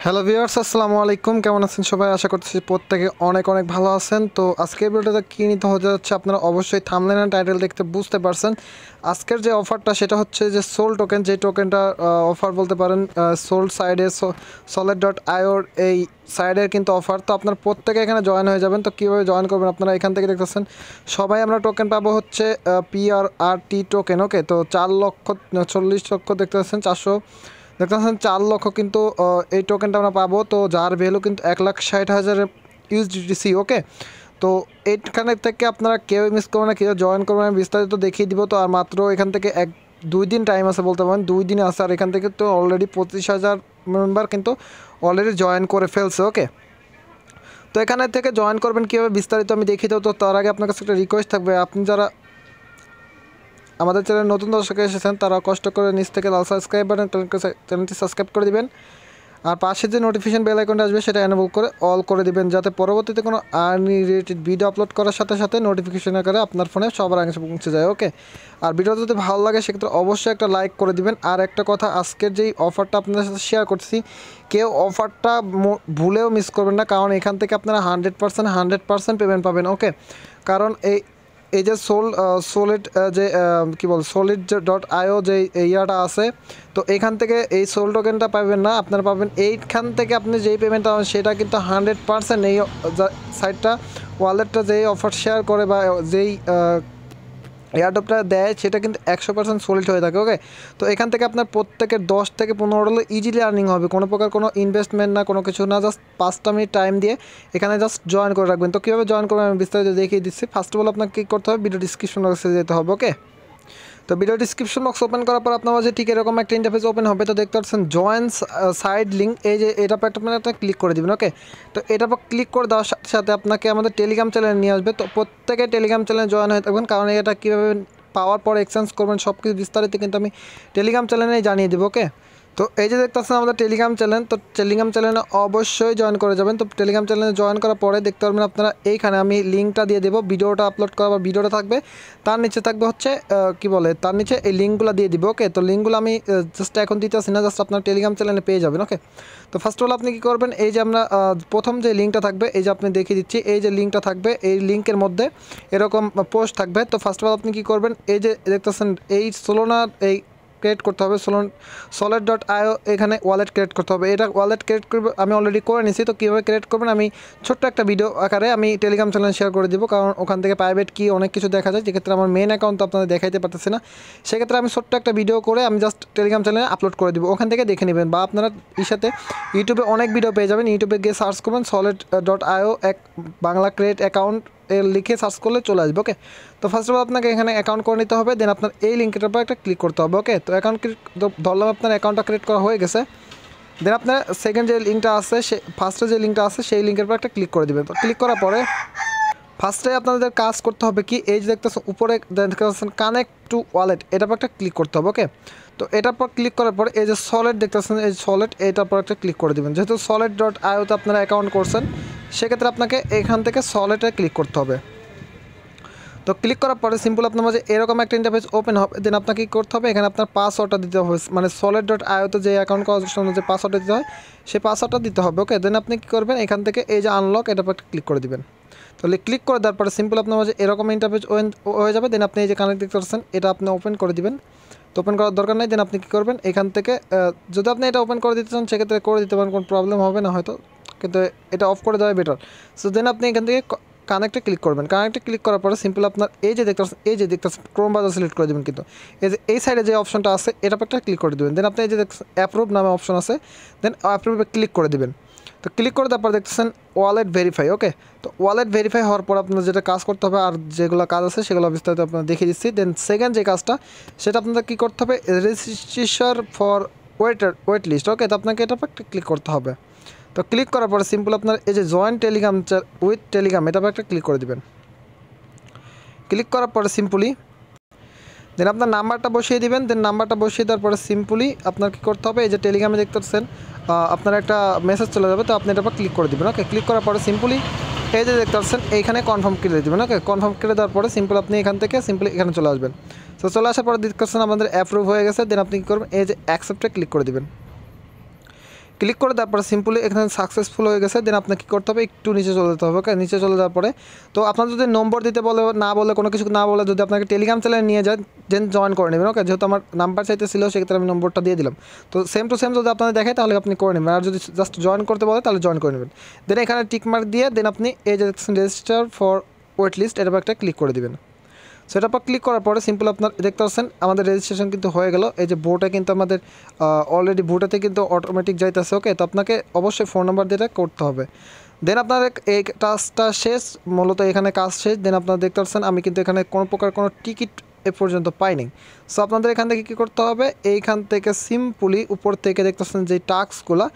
Hello viewers, আসসালামু আলাইকুম। কেমন আছেন সবাই? আশা করছি প্রত্যেকে অনেক অনেক ভালো আছেন। তো আজকের ভিডিওটা কী নিতে হতে যাচ্ছে আপনারা অবশ্যই থাম্বনেল অ্যান্ড টাইটেল দেখতে বুঝতে পারছেন। আজকের যে অফারটা সেটা হচ্ছে যে সোল টোকেন, যে টোকেনটা অফার বলতে পারেন সোল সাইডে solid.ioর এই সাইডের কিন্তু অফার। তো আপনারা প্রত্যেকে এখানে জয়েন হয়ে যাবেন। তো কীভাবে জয়েন করবেন আপনারা এখান থেকে দেখতেছেন সবাই আমরা টোকেন পাবো হচ্ছে PRRT টোকেন। ওকে, তো 4,40,00,000 দেখতে পাচ্ছেন, 4 লক্ষ কিন্তু এই টোকেনটা আমরা পাবো। তো যার ভ্যালু কিন্তু 1,60,000 USDT। ওকে, তো এইখানে থেকে আপনারা কেউ মিস করবেন না, কেউ জয়েন করবেন, আমি বিস্তারিত দেখিয়ে দিব। তো আর মাত্র এখান থেকে 1-2 দিন টাইম আছে বলতে পারেন, 2 দিন আছে। আর এখান থেকে তো অলরেডি 25,000 মেম্বার কিন্তু অলরেডি জয়েন করে ফেলছে। ওকে, তো এখানে থেকে জয়েন করবেন কীভাবে বিস্তারিত আমি দেখিয়ে দেবো। তো তার আগে আপনার কাছে একটা রিকোয়েস্ট থাকবে, আপনি যারা আমাদের চ্যানেল নতুন দর্শকে এসেছেন তারা কষ্ট করে নিচ থেকে লাল সাবস্ক্রাইব বাটন চ্যানেলটি সাবস্ক্রাইব করে দিবেন। আর পাশে যে নোটিফিকেশন বেল আইকনটা আসবে সেটা এনেবল করে অল করে দিবেন, যাতে পরবর্তীতে কোনো আর্নিং রিলেটেড ভিডিও আপলোড করার সাথে সাথে নোটিফিকেশন আকারে আপনার ফোনে সবার আগে পৌঁছে যায়। ওকে, আর ভিডিও যদি ভালো লাগে সেক্ষেত্রে অবশ্যই একটা লাইক করে দিবেন। আর একটা কথা, আজকের যেই অফারটা আপনাদের সাথে শেয়ার করছি, কেউ অফারটা ভুলেও মিস করবেন না, কারণ এখান থেকে আপনারা 100% পেমেন্ট পাবেন। ওকে, কারণ এই যে সলিড যে কী বল solid.io যে ইয়াটা আছে, তো এইখান থেকে এই সোল টোকেনটা পাবেন না, আপনারা পাবেন এইখান থেকে আপনি যেই পেমেন্টটা পাবেন সেটা কিন্তু 100% এই সাইটটা ওয়ালেটটা যেই অফার শেয়ার করে বা যেই এয়ারড্রপটা দেয় সেটা কিন্তু 100% সলিড হয়ে থাকে। ওকে, তো এখান থেকে আপনার প্রত্যেকের 10 থেকে 15 ডলার ইজিলি আর্নিং হবে, কোনো প্রকার কোনো ইনভেস্টমেন্ট না, কোনো কিছু না, জাস্ট 5টা মিনিট টাইম দিয়ে এখানে জাস্ট জয়েন করে রাখবেন। তো কীভাবে জয়েন করবেন আমি বিস্তারিত দেখিয়ে দিচ্ছি। ফার্স্ট অফ অল আপনাকে কী করতে হবে, ভিডিও ডিসক্রিপশন বক্সে যেতে হবে। ওকে, তো ভিডিও ডিসক্রিপশন বক্স ওপেন করার পর আপনার মাঝে ঠিক এরকম একটা ইন্টারফেস ওপেন হবে। তো দেখতে পাচ্ছেন জয়েন সাইড লিঙ্ক, এই যে এটা পর একটা ক্লিক করে দিবেন। ওকে, তো এটা পর ক্লিক করে দেওয়ার সাথে সাথে আপনাকে আমাদের টেলিগ্রাম চ্যানেলে নিয়ে আসবে। তো প্রত্যেকে টেলিগ্রাম চ্যানেলে জয়েন হয়ে থাকবেন, কারণ এটা কীভাবে পাওয়ার পর এক্সচেঞ্জ করবেন সব কিছু বিস্তারিত কিন্তু আমি টেলিগ্রাম চ্যানেলেই জানিয়ে দেবো। ওকে, তো এই যে দেখতে পাচ্ছেন আমাদের টেলিগ্রাম চ্যানেল, তো টেলিগ্রাম চ্যানেলে অবশ্যই জয়েন করে যাবেন। তো টেলিগ্রাম চ্যানেলে জয়েন করার পরে দেখতে পারবেন আপনারা এইখানে আমি লিঙ্কটা দিয়ে দেবো, ভিডিওটা আপলোড করা বা ভিডিওটা থাকবে, তার নিচে থাকবে হচ্ছে তার নিচে এই লিঙ্কগুলো দিয়ে দিব। ওকে, তো লিঙ্কগুলো আমি জাস্ট এখন দিতে আসি না, জাস্ট আপনার টেলিগ্রাম চ্যানেলে পেয়ে যাবেন। ওকে, তো ফার্স্ট অফ অল আপনি কী করবেন, এই যে আমরা প্রথম যে লিঙ্কটা থাকবে, এই যে আপনি দেখিয়ে দিচ্ছি, এই যে লিঙ্কটা থাকবে, এই লিঙ্কের মধ্যে এরকম পোস্ট থাকবে। তো ফার্স্ট অফ অল আপনি কী করবেন, এই যে দেখতেছেন এই সোলোনার এই ক্রিয়েট করতে হবে, solid.io এখানে ওয়ালেট ক্রিয়েট করতে হবে। এটা ওয়ালেট ক্রিয়েট করবে আমি অলরেডি করে নিছি। তো কীভাবে ক্রিয়েট করবেন আমি ছোট্ট একটা ভিডিও আকারে আমি টেলিগ্রাম চ্যানেল শেয়ার করে দিব, কারণ ওখান থেকে প্রাইভেট কি অনেক কিছু দেখা যায়, যেক্ষেত্রে আমার মেন অ্যাকাউন্ট তো আপনাদের দেখাইতে পারতেছি না। সেক্ষেত্রে আমি ছোট্ট একটা ভিডিও করে আমি জাস্ট টেলিগ্রাম চ্যানেলে আপলোড করে দিব, ওখান থেকে দেখে নেবেন। বা আপনারা সাথে ইউটিউবে অনেক ভিডিও পেয়ে যাবেন, ইউটিউবে গিয়ে সার্চ করবেন solid.io বাংলা ক্রিয়েট অ্যাকাউন্ট লিখে সার্চ করলে চলে আসবে। ওকে, তো ফার্স্ট অফ অল আপনাকে এখানে অ্যাকাউন্ট করে নিতে হবে, দেন আপনার এই লিঙ্কের উপর একটা ক্লিক করতে হবে। ওকে, তো অ্যাকাউন্ট ধরলাম আপনার অ্যাকাউন্টটা ক্রিয়েট করা হয়ে গেছে। দেন আপনার সেকেন্ড যে লিঙ্কটা আছে, ফার্স্টে যে লিঙ্কটা আছে সেই লিঙ্কের উপর একটা ক্লিক করে দেবেন। তো ক্লিক করার পরে ফার্স্টে আপনাদের কাজ করতে হবে কি, এই যে দেখতেছেন উপরে দেখতে পাচ্ছেন কানেক্ট টু ওয়ালেট, এটার পর একটা ক্লিক করতে হবে। ওকে, তো এটার পর ক্লিক করার পর এই যে সলিড দেখতেছেন, এই সলিড এটার পর একটা ক্লিক করে দেবেন। যেহেতু solid.ioতে আপনারা অ্যাকাউন্ট করছেন সেক্ষেত্রে আপনাকে এখান থেকে সলিডে ক্লিক করতে হবে। তো ক্লিক করার পরে সিম্পল আপনার মাঝে এরকম একটা ইন্টারফেস ওপেন হবে। দেন আপনাকে কী করতে হবে, এখানে আপনার পাসওয়ার্ডটা দিতে হবে, মানে solid.ioতে যে অ্যাকাউন্ট করার জন্য যে পাসওয়ার্ডটা দিতে হয় সেই পাসওয়ার্ডটা দিতে হবে। ওকে, দেন আপনি কী করবেন, এখান থেকে এই যে আনলক এটার পর একটা ক্লিক করে দিবেন। তাহলে ক্লিক করে দেওয়ার পরে সিম্পল আপনার মাঝে এরকম ইন্টারফেস হয়ে যাবে। দেন আপনি এই যে কানেক্ট দেখতে পাচ্ছেন এটা আপনি ওপেন করে দিবেন। তো ওপেন করার দরকার নেই। দেন আপনি কী করবেন, এখান থেকে যদি আপনি এটা ওপেন করে দিতে চান সেক্ষেত্রে করে দিতে পারেন, কোনো প্রবলেম হবে না হয়তো, কিন্তু এটা অফ করে দেওয়া বেটার। সো দেন আপনি এখান থেকে কানেক্টে ক্লিক করবেন। কানেক্টে ক্লিক করার পরে সিম্পল আপনার এই যে দেখতে ক্রোম ব্রাউজার সিলেক্ট করে দেবেন, কিন্তু এই যে এই সাইডে যে অপশনটা আছে এটা একটা ক্লিক করে দেবেন। দেন আপনি এই যে অ্যাপ্রুভ নামে অপশন আছে, দেন অ্যাপ্রুভে ক্লিক করে দেবেন। তো ক্লিক করে তারপর দেখতেছেন ওয়ালেট ভেরিফাই। ওকে, তো ওয়ালেট ভেরিফাই হওয়ার পর আপনার যেটা কাজ করতে হবে আর যেগুলো কাজ আছে সেগুলো বিস্তারিত আপনার দেখিয়ে দিচ্ছি। দেন সেকেন্ড যে কাজটা সেটা আপনাদের কী করতে হবে, রেজিস্ট্রেশন ফর ওয়েট লিস্ট। ওকে, তো আপনাকে এটা একটা ক্লিক করতে হবে। তো ক্লিক করার পরে সিম্পল আপনার এই যে জয়েন টেলিগ্রাম উইথ টেলিগ্রাম এটা একটা ক্লিক করে দেবেন। ক্লিক করার পরে সিম্পলি দেন আপনার নাম্বারটা বসিয়ে দিবেন। দেন নাম্বারটা বসিয়ে দেওয়ার পরে সিম্পলি আপনার কী করতে হবে, এই যে টেলিগ্রামে দেখতে পাচ্ছেন আপনার একটা মেসেজ চলে যাবে, তো আপনি এটা ক্লিক করে দেবেন। ওকে, ক্লিক করার পরে সিম্পলি এই যে দেখতে পাচ্ছেন এইখানে কনফার্ম করে দেবেন। ওকে, কনফার্ম করে দেওয়ার পরে সিম্পল আপনি এখান থেকে সিম্পলি এখানে চলে আসবেন। তো চলে আসার পরে দেখতে পাচ্ছেন আমাদের অ্যাপ্রুভ হয়ে গেছে। দেন আপনি কী করবেন, এই যে অ্যাকসেপ্টে ক্লিক করে দেবেন। ক্লিক করে তারপরে সিম্পলি এখানে সাকসেসফুল হয়ে গেছে। দেন আপনাকে কী করতে হবে, একটু নিচে চলে যেতে হবে। ওকে, নিচে চলে যাওয়ার পরে তো আপনার যদি নম্বর দিতে বলে না বলে কোনো কিছু না বলে যদি আপনাকে টেলিগ্রাম চ্যানেলে নিয়ে যায় দেন জয়েন করে নেবেন। ওকে, যেহেতু আমার নাম্বার চাইতেছিল সেক্ষেত্রে আমি নম্বরটা দিয়ে দিলাম। তো সেম টু সেম যদি আপনাদের দেখে তাহলে আপনি করে নেবেন, আর যদি জাস্ট জয়েন করতে বলে তাহলে জয়েন করে নেবেন। দেন এখানে টিকমার্ক দিয়ে দেন আপনি এই যে রেজিস্টার ফর ওয়েট লিস্ট এটার একটা ক্লিক করে দেবেন। সেটার পর ক্লিক করার পরে সিম্পল আপনার দেখতে পাচ্ছেন আমাদের রেজিস্ট্রেশন কিন্তু হয়ে গেল। এই যে বোটে কিন্তু আমাদের অলরেডি বোটাতে কিন্তু অটোমেটিক যাইতেছে। ওকে, তো আপনাকে অবশ্যই ফোন নাম্বার দিয়ে করতে হবে। দেন আপনার এই কাজটা শেষ, মূলত এখানে কাজ শেষ। দেন আপনারা দেখতে পাচ্ছেন আমি কিন্তু এখানে কোনো প্রকার কোনো টিকিট এ পর্যন্ত পাইনি। সো আপনাদের এখান থেকে কী করতে হবে, এইখান থেকে সিম্পলি উপর থেকে দেখতে পাচ্ছেন যে টাস্কগুলো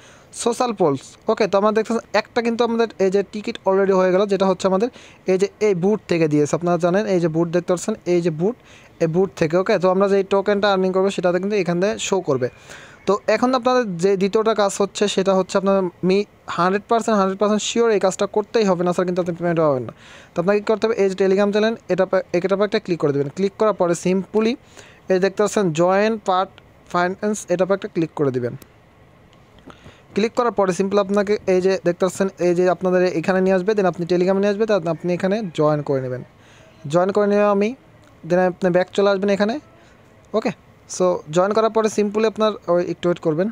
সোশ্যাল পোলস। ওকে, তো আমরা দেখতেছেন একটা কিন্তু আমাদের এই যে টিকিট অলরেডি হয়ে গেল, যেটা হচ্ছে আমাদের এই যে এই বুট থেকে দিয়েছে। আপনারা জানেন এই যে বুট দেখতে পাচ্ছেন, এই যে বুট, এই বুট থেকে। ওকে, তো আমরা যে টোকেনটা আর্নিং করবো সেটাতে কিন্তু এখান থেকে শো করবে। তো এখন আপনাদের যে দ্বিতীয়টা কাজ হচ্ছে সেটা হচ্ছে আপনার 100% শিওর এই কাজটা করতেই হবে, না স্যার কিন্তু আপনি পেমেন্ট পাবেন না। তো আপনাকে কী করতে হবে, এই যে টেলিগ্রাম চ্যানেল এটার একটা ক্লিক করে দেবেন। ক্লিক করার পরে সিম্পলি এই দেখতে পাচ্ছেন জয়েন পার্ট ফাইন্যান্স এটার একটা ক্লিক করে দেবেন। ক্লিক করার পরে সিম্পল আপনাকে এই যে দেখতে পাচ্ছেন এই যে আপনাদের এখানে নিয়ে আসবে। দেন আপনি টেলিগ্রামে নিয়ে আসবে, তাহলে আপনি এখানে জয়েন করে নেবেন। জয়েন করে নেওয়া আমি দেন আপনি ব্যাক চলে আসবেন এখানে। ওকে, সো জয়েন করার পরে সিম্পলি আপনার একটু ওয়েট করবেন।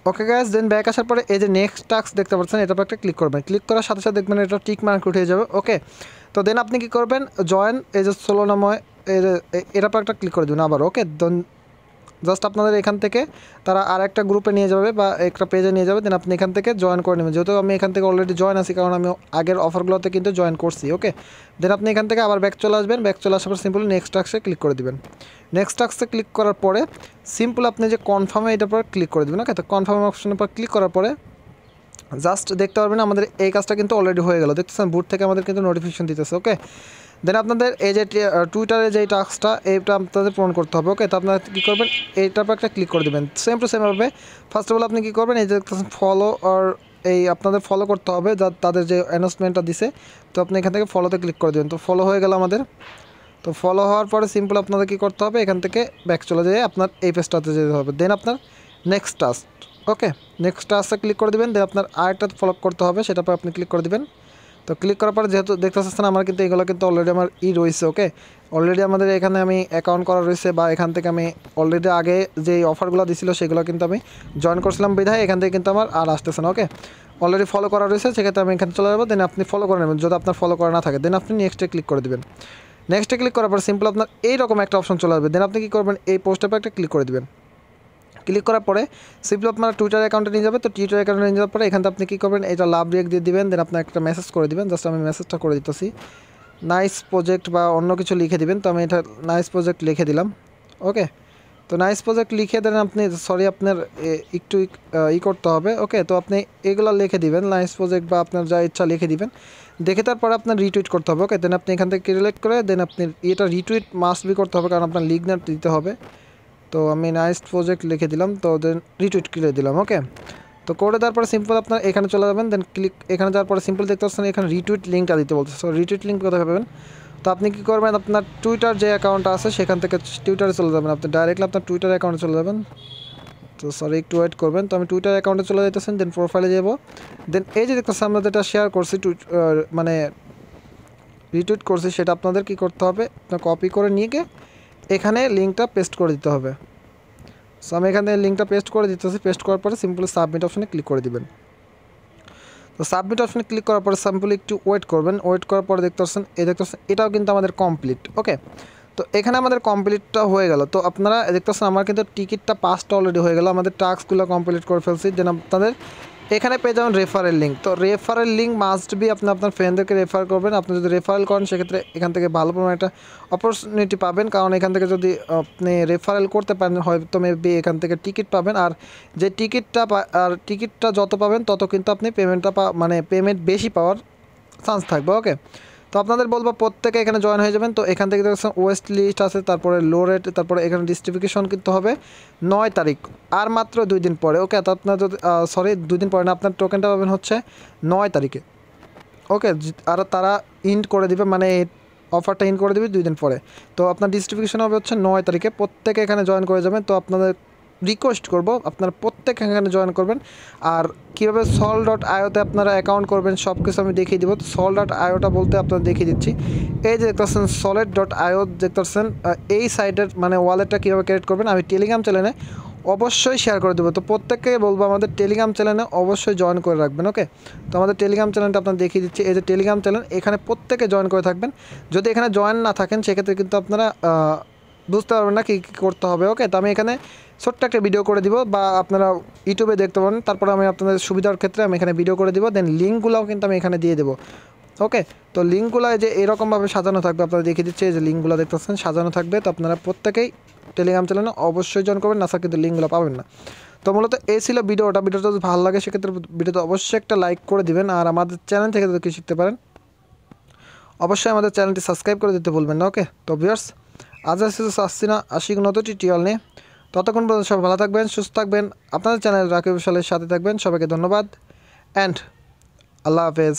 ওকে গাইস, দেন ব্যাক আসার পরে এই যে নেক্সট টাস্ক দেখতে পাচ্ছেন এটার একটা ক্লিক করবেন। ক্লিক করার সাথে সাথে দেখবেন এটা টিক মার্ক উঠে যাবে। ওকে, তো দেন আপনি কী করবেন, জয়েন এই যে সোলোনাময় এটার একটা ক্লিক করে দেবেন আবার। ওকে, দেন জাস্ট আপনাদের এখান থেকে তারা আর একটা গ্রুপে নিয়ে যাবে বা একটা পেজে নিয়ে যাবে। দেন আপনি এখান থেকে জয়েন করে নেবেন, যেহেতু আমি এখান থেকে অলরেডি জয়েন আছি কারণ আমি আগের অফারগুলোতে কিন্তু জয়েন করছি। ওকে, দেন আপনি এখান থেকে আবার ব্যাক চলে আসবেন। ব্যাক চলে আসার পর সিম্পলি নেক্সট টাস্কে ক্লিক করে দেবেন। নেক্সট টাস্কে ক্লিক করার পরে সিম্পল আপনি যে কনফার্মে এটার পর ক্লিক করে দেবেন। ওকে, তো কনফার্ম অপশনের পর ক্লিক করার পরে জাস্ট দেখতে পারবেন আমাদের এই কাজটা কিন্তু অলরেডি হয়ে গেল। দেখতেছেন বুট থেকে আমাদের কিন্তু নোটিফিকেশন দিতেছে। ওকে, দেন আপনাদের এই যে টুইটারে যে টাস্কটা এইটা আপনাদের পূরণ করতে হবে। ওকে, তো আপনারা কী করবেন, এইটার পর একটা ক্লিক করে দেবেন। সেম টু সেমভাবে ফার্স্ট অফ অল আপনি কী করবেন, এই যে ফলো আর এই আপনাদের ফলো করতে হবে তাদের যে অ্যানাউন্সমেন্টটা দিছে। তো আপনি এখান থেকে ফলোতে ক্লিক করে দেবেন। তো ফলো হয়ে গেল আমাদের। তো ফলো হওয়ার পরে সিম্পল আপনাদের কী করতে হবে, এখান থেকে ব্যাক চলে যেয়ে আপনার এই পেজটাতে যেতে হবে। দেন আপনার নেক্সট টাস্ক। ওকে, নেক্সট টাস্কে ক্লিক করে দেবেন। দেন আপনার আরেকটা ফলো করতে হবে, সেটার পর আপনি ক্লিক করে দেবেন। তো ক্লিক করার পরে যেহেতু দেখতে পাচ্ছেন আমার কিন্তু এগুলো কিন্তু অলরেডি আমার রয়েছে। ওকে, অলরেডি আমাদের এখানে আমি অ্যাকাউন্ট করা রয়েছে বা এখান থেকে আমি অলরেডি আগে যে অফারগুলো দিছিল সেগুলো কিন্তু আমি জয়েন করছিলাম বিধায় এখান থেকে কিন্তু আমার আর আসতেছে না। ওকে, অলরেডি ফলো করা রয়েছে, সেক্ষেত্রে আমি এখানে চলে যাবো। দেন আপনি ফলো করে নেবেন, যদি আপনার ফলো করা না থাকে দেন আপনি নেক্সটে ক্লিক করে দেবেন। নেক্সটে ক্লিক করার পর সিম্পল আপনার এইরকম একটা অপশন চলে আসবে। দেন আপনি কী করবেন, এই পোস্টের পর একটা ক্লিক করে দেবেন। ক্লিক করার পরে সিম্পলি আপনার টুইটার অ্যাকাউন্টে নিয়ে যাবে। তো টুইটার অ্যাকাউন্টে নিয়ে যাওয়ার পরে এখানে আপনি কী করবেন, এটা লাভ রিয়েক্ট দিয়ে দিবেন। দেন আপনার একটা মেসেজ করে দিবেন, জাস্ট আমি মেসেজটা করে দিতেছি নাইস প্রজেক্ট বা অন্য কিছু লিখে দিবেন। তো আমি এটা নাইস প্রজেক্ট লিখে দিলাম। ওকে, তো নাইস প্রজেক্ট লিখে দেন আপনি আপনার একটু করতে হবে। ওকে, তো আপনি এগুলো লিখে দিবেন নাইস প্রজেক্ট বা আপনার যা ইচ্ছা লিখে দিবেন। দেখে তারপরে আপনার রিটুইট করতে হবে। ওকে, দেন আপনি এখান থেকে রিলেক্ট করে দেন আপনি এটা রিটুইট মাস্ট বি করতে হবে, কারণ আপনার লিঙ্ক না দিতে হবে। তো আমি নাইস প্রজেক্ট লিখে দিলাম, তো দেন রিটুইট করে দিলাম। ওকে, তো করে দেওয়ার পরে সিম্পল আপনার এখানে চলে যাবেন। দেন ক্লিক এখানে যাওয়ার পরে সিম্পল দেখতে পাচ্ছেন এখানে রিটুইট লিঙ্কটা দিতে বলছে। সো রিটুইট লিঙ্ক কোথায় পাবেন, তো আপনি কী করবেন, আপনার টুইটার যে অ্যাকাউন্ট আছে সেখান থেকে টুইটারে চলে যাবেন। আপনি ডাইরেক্টলি আপনার টুইটার অ্যাকাউন্টে চলে যাবেন। তো সরি একটু ওয়েট করবেন। তো আমি টুইটার অ্যাকাউন্টে চলে যেতেছেন, দেন প্রোফাইলে যাব। দেন এই যে দেখতেছেন আমরা যেটা শেয়ার করছি মানে রিটুইট করছি সেটা আপনাদের কী করতে হবে, আপনার কপি করে নিয়ে গিয়ে এখানে লিঙ্কটা পেস্ট করে দিতে হবে। সো আমি এখানে লিঙ্কটা পেস্ট করে দিতেছি। পেস্ট করার পরে সিম্পলি সাবমিট অপশনে ক্লিক করে দিবেন। তো সাবমিট অপশনে ক্লিক করার পরে সিম্পলি একটু ওয়েট করবেন। ওয়েট করার পরে দেখতে পাচ্ছেন এটাও কিন্তু আমাদের কমপ্লিট। ওকে, তো এখানে আমাদের কমপ্লিটটা হয়ে গেল। তো আপনারা দেখতে পাচ্ছেন আমার কিন্তু টিকিটটা পাসটা অলরেডি হয়ে গেল, আমাদের টাস্কগুলো কমপ্লিট করে ফেলছি। দেন আপনাদের এখানে পেয়ে যাবেন রেফারেল লিঙ্ক। তো রেফারেল লিঙ্ক মাস্ট বি আপনি আপনার ফ্রেন্ডদেরকে রেফার করবেন। আপনি যদি রেফারেল করেন সেক্ষেত্রে এখান থেকে ভালো পরিমাণে একটা অপরচুনিটি পাবেন, কারণ এখান থেকে যদি আপনি রেফারেল করতে পারেন হয়তো মেবি এখান থেকে টিকিট পাবেন। আর যে টিকিটটা যত পাবেন তত কিন্তু আপনি পেমেন্ট বেশি পাওয়ার চান্স থাকবে। ওকে, তো আপনাদের বলবো প্রত্যেকে এখানে জয়েন হয়ে যাবেন। তো এখান থেকে দেখছেন ওয়েস্ট লিস্ট আছে, তারপরে লো রেট, তারপরে এখানে ডিস্ট্রিবিউশন কিন্তু হবে 9 তারিখ, আর মাত্র 2 দিন পরে। ওকে, তো আপনার যদি 2 দিন পরে না, আপনার টোকেনটা পাবেন হচ্ছে 9 তারিখে। ওকে, আর তারা ইন্ড করে দিবে, মানে অফারটা ইন্ড করে দিবে 2 দিন পরে। তো আপনার ডিস্ট্রিবিউশন হবে হচ্ছে 9 তারিখে। প্রত্যেকে এখানে জয়েন করে যাবেন। তো আপনাদের রিকোয়েস্ট করব আপনারা প্রত্যেক এখানে জয়েন করবেন। আর কীভাবে sol.ioতে আপনারা অ্যাকাউন্ট করবেন সব কিছু আমি দেখিয়ে দিব। তো sol.ioটা বলতে আপনারা দেখিয়ে দিচ্ছি। এই যে দেখতে পাচ্ছেন solid.io দেখতে পাচ্ছেন, এই সাইটের মানে ওয়ালেটটা কীভাবে ক্রিয়েট করবেন আমি টেলিগ্রাম চ্যানেলে অবশ্যই শেয়ার করে দেবো। তো প্রত্যেককে বলবো আমাদের টেলিগ্রাম চ্যানেলে অবশ্যই জয়েন করে রাখবেন। ওকে, তো আমাদের টেলিগ্রাম চ্যানেলটা আপনার দেখিয়ে দিচ্ছি। এই যে টেলিগ্রাম চ্যানেল, এখানে প্রত্যেকে জয়েন করে থাকবেন। যদি এখানে জয়েন না থাকেন সেক্ষেত্রে কিন্তু আপনারা বুঝতে পারবেন না কী কী করতে হবে। ওকে, তো আমি এখানে ছোট্ট একটা ভিডিও করে দিব, বা আপনারা ইউটিউবে দেখতে পারেন। তারপরে আমি আপনাদের সুবিধার ক্ষেত্রে আমি এখানে ভিডিও করে দিব, দেন লিঙ্কগুলোও কিন্তু আমি এখানে দিয়ে দেবো। ওকে, তো লিঙ্কগুলো যে এরকমভাবে সাজানো থাকবে, আপনারা দেখিয়ে দিচ্ছে এই যে লিঙ্কগুলো দেখতে পাচ্ছেন সাজানো থাকবে। তো আপনারা প্রত্যেকেই টেলিগ্রাম চ্যানেলে অবশ্যই জয়েন করবেন, না স্যার কিন্তু লিঙ্কগুলো পাবেন না। তো মূলত এই ছিল ভিডিওটা যদি ভালো লাগে সেক্ষেত্রে ভিডিওতে অবশ্যই একটা লাইক করে দিবেন। আর আমাদের চ্যানেল থেকে যদি কিছু শিখতে পারেন অবশ্যই আমাদের চ্যানেলটি সাবস্ক্রাইব করে দিতে ভুলবেন না। ওকে, তো ভিউয়ার্স আজ আসছি না, আশি নতুন টিউটোরিয়াল নিয়ে। ততক্ষণ পর্যন্ত সবাই ভালো থাকবেন, সুস্থ থাকবেন, আপনাদের চ্যানেল রাকিব সালের সাথে থাকবেন। সবাইকে ধন্যবাদ অ্যান্ড আল্লাহ হাফেজ।